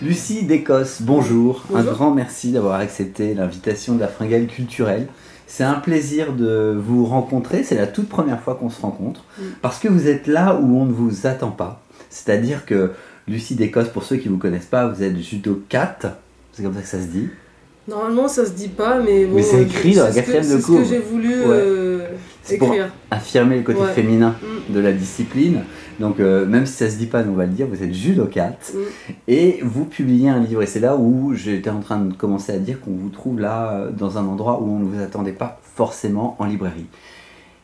Lucie d'Écosse, bonjour. Bonjour. Un grand merci d'avoir accepté l'invitation de la Fringale culturelle. C'est un plaisir de vous rencontrer, c'est la toute première fois qu'on se rencontre, parce que vous êtes là où on ne vous attend pas. C'est-à-dire que Lucie d'Écosse, pour ceux qui ne vous connaissent pas, vous êtes judokate, c'est comme ça que ça se dit. Normalement, ça se dit pas, mais bon. Mais c'est écrit dans la quatrième de cours. C'est ce que j'ai voulu C'est pour écrire. affirmer le côté féminin de la discipline. Donc même si ça se dit pas, nous on va le dire, vous êtes judokate et vous publiez un livre. Et c'est là où j'étais en train de commencer à dire qu'on vous trouve là dans un endroit où on ne vous attendait pas forcément en librairie.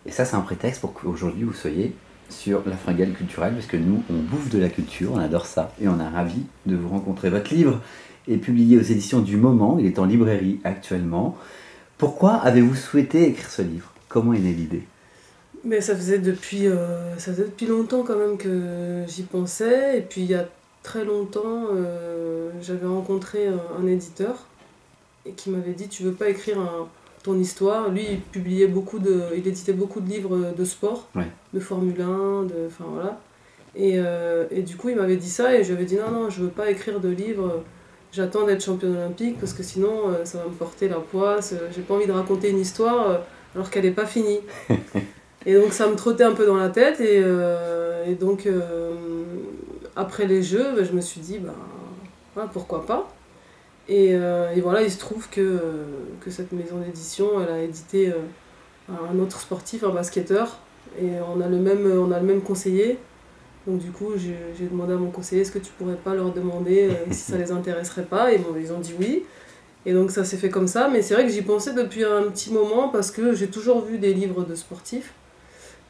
Et ça c'est un prétexte pour qu'aujourd'hui vous soyez sur la Fringale culturelle, parce que nous on bouffe de la culture, on adore ça et on est ravis de vous rencontrer. Votre livre est publié aux éditions du Moment, il est en librairie actuellement. Pourquoi avez-vous souhaité écrire ce livre? Comment est née l'idée? Mais ça faisait depuis longtemps quand même que j'y pensais. Et puis il y a très longtemps, j'avais rencontré un éditeur et qui m'avait dit: tu veux pas écrire ton histoire? Lui, il éditait beaucoup de livres de sport, de Formule 1, enfin voilà. Et du coup, il m'avait dit ça et j'avais dit non, je veux pas écrire de livre. J'attends d'être championne olympique parce que sinon ça va me porter la poisse. J'ai pas envie de raconter une histoire alors qu'elle n'est pas finie. Et donc ça me trottait un peu dans la tête et donc après les Jeux, je me suis dit voilà, pourquoi pas. Et voilà, il se trouve que cette maison d'édition, elle a édité un autre sportif, un basketteur, et on a le même conseiller. Donc du coup, j'ai demandé à mon conseiller: est-ce que tu pourrais pas leur demander si ça les intéresserait pas? Et bon, ils ont dit oui. Et donc ça s'est fait comme ça, mais c'est vrai que j'y pensais depuis un petit moment parce que j'ai toujours vu des livres de sportifs.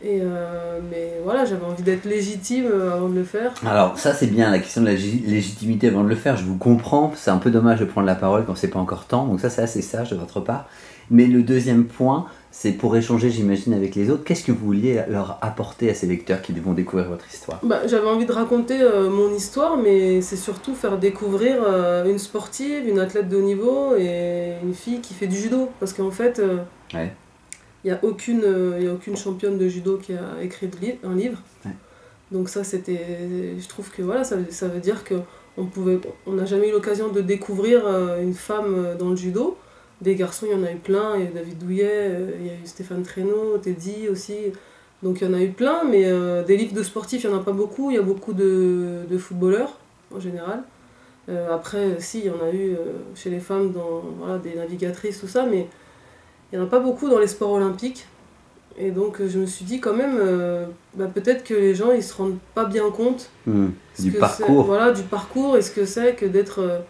Mais voilà, j'avais envie d'être légitime avant de le faire. Alors ça c'est bien, la question de la légitimité avant de le faire, je vous comprends, c'est un peu dommage de prendre la parole quand c'est pas encore temps, donc ça c'est assez sage de votre part. Mais le deuxième point, c'est pour échanger, j'imagine, avec les autres. Qu'est-ce que vous vouliez leur apporter à ces lecteurs qui vont découvrir votre histoire? J'avais envie de raconter mon histoire, mais c'est surtout faire découvrir une sportive, une athlète de haut niveau et une fille qui fait du judo. Parce qu'en fait, il n'y a aucune championne de judo qui a écrit un livre. Donc ça, je trouve que voilà, ça veut dire qu'on n'a jamais eu l'occasion de découvrir une femme dans le judo. Des garçons, il y en a eu plein, il y a eu David Douillet, il y a eu Stéphane Traîneau, Teddy aussi. Donc il y en a eu plein, mais des livres de sportifs, il n'y en a pas beaucoup. Il y a beaucoup de footballeurs, en général. Après, si, il y en a eu chez les femmes, voilà, des navigatrices, tout ça, mais il n'y en a pas beaucoup dans les sports olympiques. Et donc je me suis dit quand même, peut-être que les gens ils se rendent pas bien compte du parcours. Voilà, du parcours et ce que c'est que d'être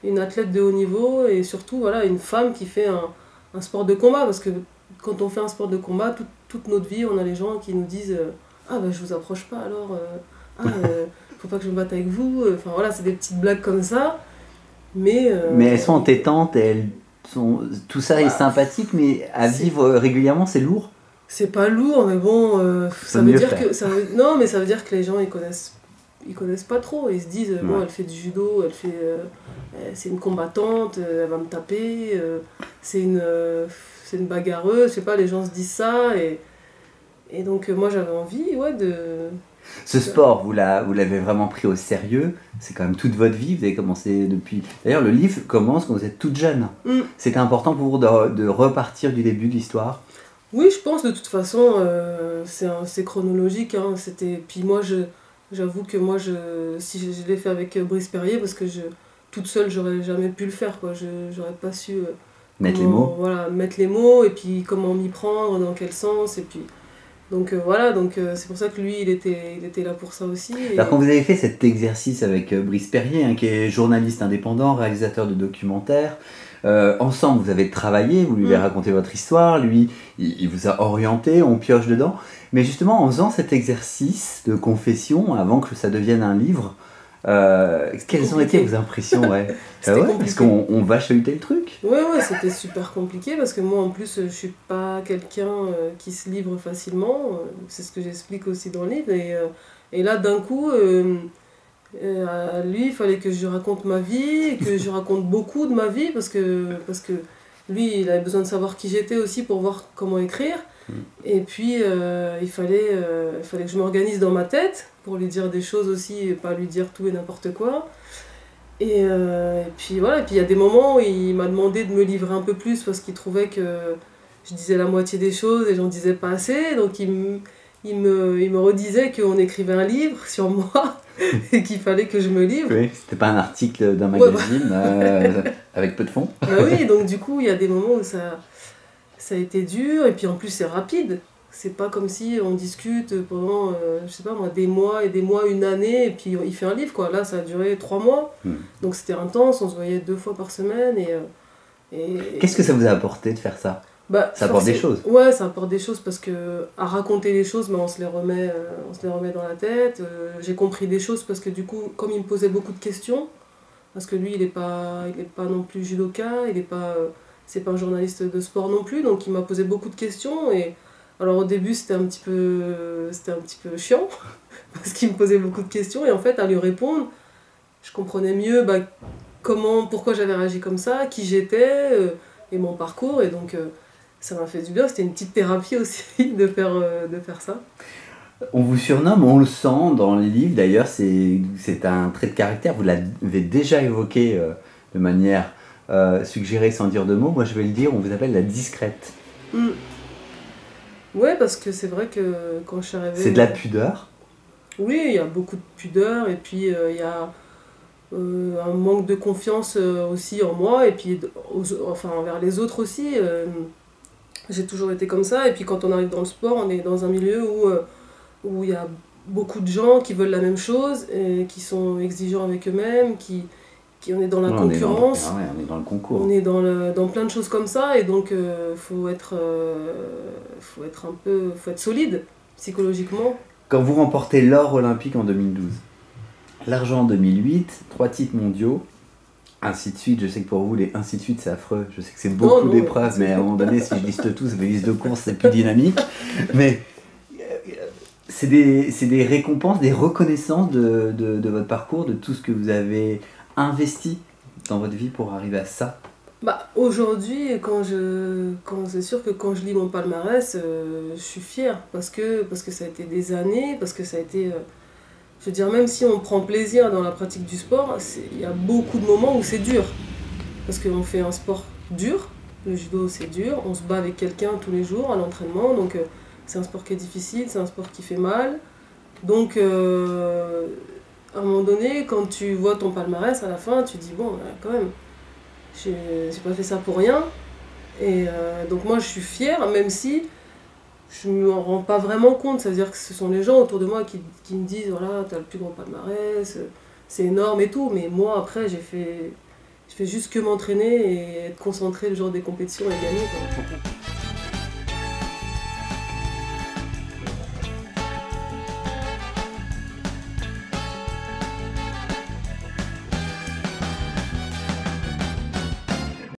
une athlète de haut niveau et surtout voilà, une femme qui fait un sport de combat. Parce que quand on fait un sport de combat, toute notre vie, on a les gens qui nous disent je vous approche pas alors, faut pas que je me batte avec vous. Enfin voilà, c'est des petites blagues comme ça. Mais elles sont entêtantes et tout ça est sympathique, mais à vivre régulièrement, c'est lourd. C'est pas lourd, mais bon, ça veut dire que les gens ils connaissent pas trop. Ils se disent bon, elle fait du judo, c'est une combattante, elle va me taper, c'est une bagarreuse, je sais pas, les gens se disent ça et donc moi j'avais envie de... Ce sport, vous l'avez vraiment pris au sérieux, c'est quand même toute votre vie, vous avez commencé depuis... D'ailleurs le livre commence quand vous êtes toute jeune. C'était important pour vous de repartir du début de l'histoire? Oui, je pense, de toute façon, c'est chronologique. Puis moi, j'avoue que si je l'ai fait avec Brice Perrier, parce que toute seule, j'aurais jamais pu le faire, quoi. J'aurais pas su mettre les mots. Voilà, mettre les mots, et puis comment m'y prendre, dans quel sens, et puis... Donc voilà, c'est pour ça que lui, il était là pour ça aussi. Alors quand vous avez fait cet exercice avec Brice Perrier, qui est journaliste indépendant, réalisateur de documentaires, ensemble vous avez travaillé, vous lui avez raconté votre histoire, lui il vous a orienté, on pioche dedans. Mais justement en faisant cet exercice de confession, avant que ça devienne un livre, quelles ont été vos impressions? Parce qu'on va chahuter le truc. Ouais, c'était super compliqué parce que moi en plus je suis pas quelqu'un qui se livre facilement, c'est ce que j'explique aussi dans le livre. Et là d'un coup, lui il fallait que je raconte ma vie, et que je raconte beaucoup de ma vie parce que lui il avait besoin de savoir qui j'étais aussi pour voir comment écrire. Et puis il fallait que je m'organise dans ma tête pour lui dire des choses aussi et pas lui dire tout et n'importe quoi. Et puis voilà, et puis il y a des moments où il m'a demandé de me livrer un peu plus parce qu'il trouvait que je disais la moitié des choses et j'en disais pas assez. Donc il me redisait qu'on écrivait un livre sur moi et qu'il fallait que je me livre. Oui, c'était pas un article d'un magazine avec peu de fond. Bah oui, donc du coup, il y a des moments où ça a été dur, et puis en plus, c'est rapide. C'est pas comme si on discute pendant, je sais pas moi, des mois et des mois, une année, et puis il fait un livre, quoi. Là, ça a duré 3 mois. Donc c'était intense, on se voyait 2 fois par semaine. Qu'est-ce que ça vous a apporté de faire ça? Bah, ça apporte des choses. Ouais, ça apporte des choses parce que à raconter les choses, bah, on se les remet dans la tête. J'ai compris des choses parce que du coup, comme il me posait beaucoup de questions, parce que lui, il est pas non plus judoka, c'est pas un journaliste de sport non plus, donc il m'a posé beaucoup de questions. Et alors au début, c'était un petit peu chiant parce qu'il me posait beaucoup de questions, et en fait, à lui répondre, je comprenais mieux pourquoi j'avais réagi comme ça, qui j'étais, et mon parcours, et donc ça m'a fait du bien. C'était une petite thérapie aussi de faire ça. On vous surnomme, on le sent dans les livres d'ailleurs, c'est un trait de caractère, vous l'avez déjà évoqué de manière suggérée sans dire de mots, moi je vais le dire, on vous appelle la discrète. Ouais, parce que c'est vrai que quand je suis arrivée... C'est de la pudeur? Oui, il y a beaucoup de pudeur, et puis il y a un manque de confiance aussi en moi, et puis envers les autres aussi. J'ai toujours été comme ça, et puis quand on arrive dans le sport, on est dans un milieu où il y a beaucoup de gens qui veulent la même chose, et qui sont exigeants avec eux-mêmes, on est dans la concurrence, on est dans le concours. On est dans plein de choses comme ça, et donc faut être solide psychologiquement. Quand vous remportez l'or olympique en 2012, l'argent en 2008, 3 titres mondiaux, ainsi de suite, je sais que pour vous, les ainsi de suite, c'est affreux. Je sais que c'est beaucoup d'épreuves, mais à un moment donné, si je liste tout, ça fait liste de courses, c'est plus dynamique. Mais c'est des récompenses, des reconnaissances de votre parcours, de tout ce que vous avez investi dans votre vie pour arriver à ça. Bah, aujourd'hui, c'est sûr que quand je lis mon palmarès, je suis fière parce que ça a été des années, parce que ça a été... je veux dire, même si on prend plaisir dans la pratique du sport, il y a beaucoup de moments où c'est dur. Parce qu'on fait un sport dur, le judo c'est dur, on se bat avec quelqu'un tous les jours à l'entraînement, donc c'est un sport qui est difficile, c'est un sport qui fait mal. Donc à un moment donné, quand tu vois ton palmarès à la fin, tu dis bon, quand même, j'ai pas fait ça pour rien. Et donc moi je suis fière, même si je ne m'en rends pas vraiment compte. C'est-à-dire que ce sont les gens autour de moi qui me disent voilà, t'as le plus grand palmarès, c'est énorme et tout. Mais moi après, je fais juste que m'entraîner et être concentré le jour des compétitions et gagner, quoi.